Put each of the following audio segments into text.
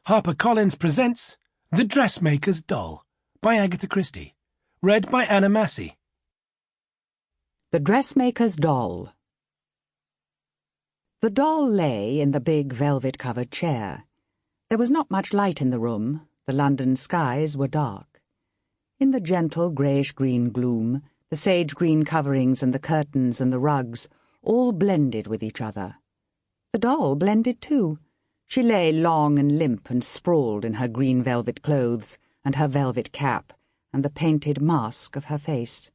HarperCollins presents The Dressmaker's Doll by Agatha Christie. Read by Massey. The Dressmaker's Doll. The doll lay in the big velvet-covered chair. There was not much light in the room. The London skies were dark. In the gentle greyish-green gloom, the sage-green coverings and the curtains and the rugs all blended with each other. The doll blended too. She lay long and limp and sprawled in her green velvet clothes and her velvet cap and the painted mask of her face.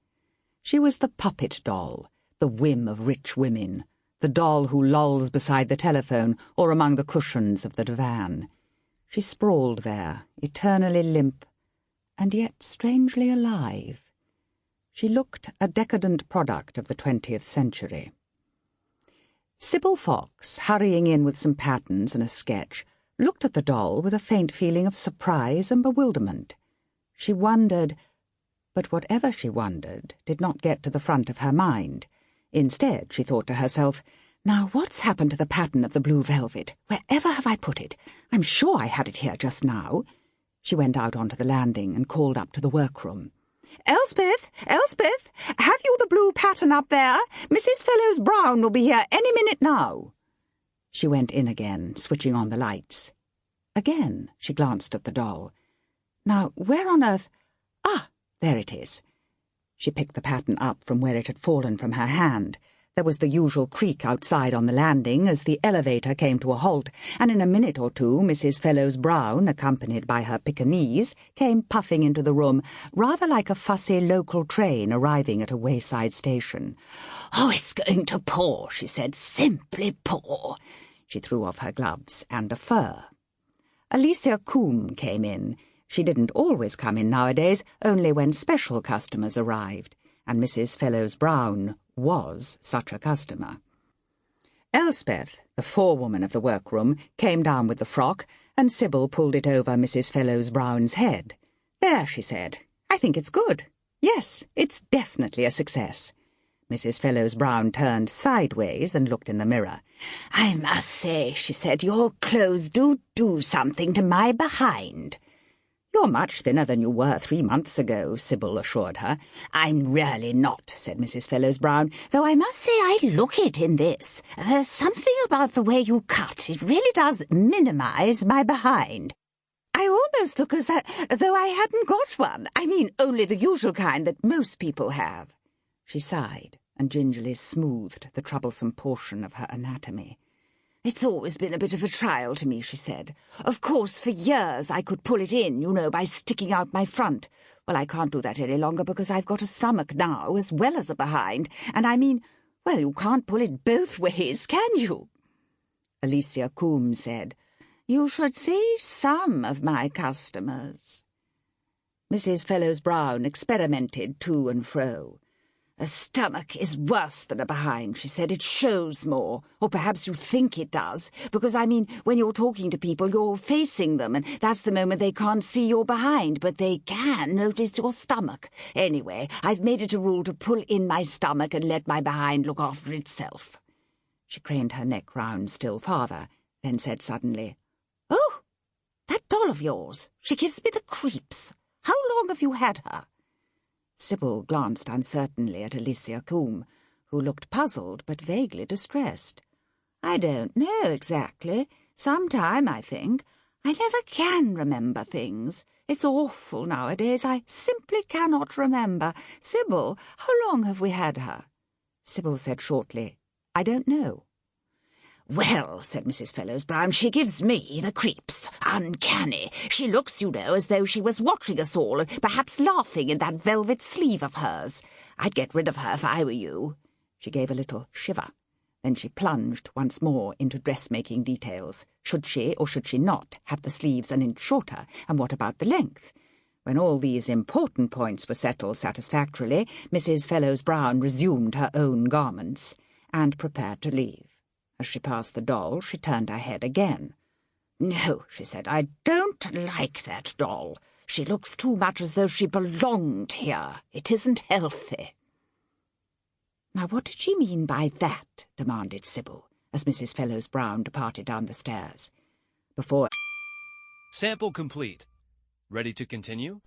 She was the puppet doll, the whim of rich women, the doll who lolls beside the telephone or among the cushions of the divan. She sprawled there, eternally limp, and yet strangely alive. She looked a decadent product of the 20th century. Sybil Fox, hurrying in with some patterns and a sketch, looked at the doll with a faint feeling of surprise and bewilderment. She wondered, but whatever she wondered did not get to the front of her mind. Instead, she thought to herself, "Now what's happened to the pattern of the blue velvet? Wherever have I put it? I'm sure I had it here just now." She went out onto the landing and called up to the workroom. "Elspeth! Elspeth! Have you the blue pattern up there? Mrs. Fellows-Brown will be here any minute now." She went in again, switching on the lights. Again she glanced at the doll. "Now, where on earth— Ah, there it is." She picked the pattern up from where it had fallen from her hand. There was the usual creak outside on the landing as the elevator came to a halt, and in a minute or two Mrs. Fellows-Brown, accompanied by her Pekingese, came puffing into the room, rather like a fussy local train arriving at a wayside station. "Oh, it's going to pour," she said, "simply pour." She threw off her gloves and a fur. Alicia Coombe came in. She didn't always come in nowadays, only when special customers arrived, and Mrs. Fellows-Brown was such a customer. Elspeth, the forewoman of the workroom, came down with the frock, and Sybil pulled it over Mrs. Fellows-Brown's head. "There," she said. "I think it's good. Yes, it's definitely a success." Mrs. Fellows-Brown turned sideways and looked in the mirror. "I must say," she said, "your clothes do something to my behind." "You're much thinner than you were 3 months ago," Sybil assured her. "I'm really not," said Mrs. Fellows-Brown, "though I must say I look it in this. There's something about the way you cut. It really does minimise my behind. I almost look as though I hadn't got one. I mean, only the usual kind that most people have." She sighed and gingerly smoothed the troublesome portion of her anatomy. "It's always been a bit of a trial to me," she said. "Of course, for years I could pull it in, by sticking out my front. Well, I can't do that any longer because I've got a stomach now as well as a behind, and I mean, well, you can't pull it both ways, can you?" Alicia Coombe said, "You should see some of my customers." Mrs. Fellows-Brown experimented to and fro. "A stomach is worse than a behind," she said. "It shows more, or perhaps you think it does, because, I mean, when you're talking to people, you're facing them, and that's the moment they can't see your behind, but they can notice your stomach. Anyway, I've made it a rule to pull in my stomach and let my behind look after itself." She craned her neck round still farther, then said suddenly, "Oh, that doll of yours, she gives me the creeps. How long have you had her?" Sybil glanced uncertainly at Alicia Coombe, who looked puzzled but vaguely distressed. "I don't know exactly. Some time, I think. I never can remember things. It's awful nowadays. I simply cannot remember. Sybil, how long have we had her?" Sybil said shortly, "I don't know." "Well," said Mrs. Fellows-Brown, "she gives me the creeps. Uncanny. She looks, as though she was watching us all, and perhaps laughing in that velvet sleeve of hers. I'd get rid of her if I were you." She gave a little shiver. Then she plunged once more into dressmaking details. Should she, or should she not, have the sleeves an inch shorter, and what about the length? When all these important points were settled satisfactorily, Mrs. Fellows-Brown resumed her own garments, and prepared to leave. As she passed the doll, she turned her head again. "No," she said, "I don't like that doll. She looks too much as though she belonged here. It isn't healthy." "Now, what did she mean by that?" demanded Sybil, as Mrs. Fellows-Brown departed down the stairs. Before Sample complete. Ready to continue?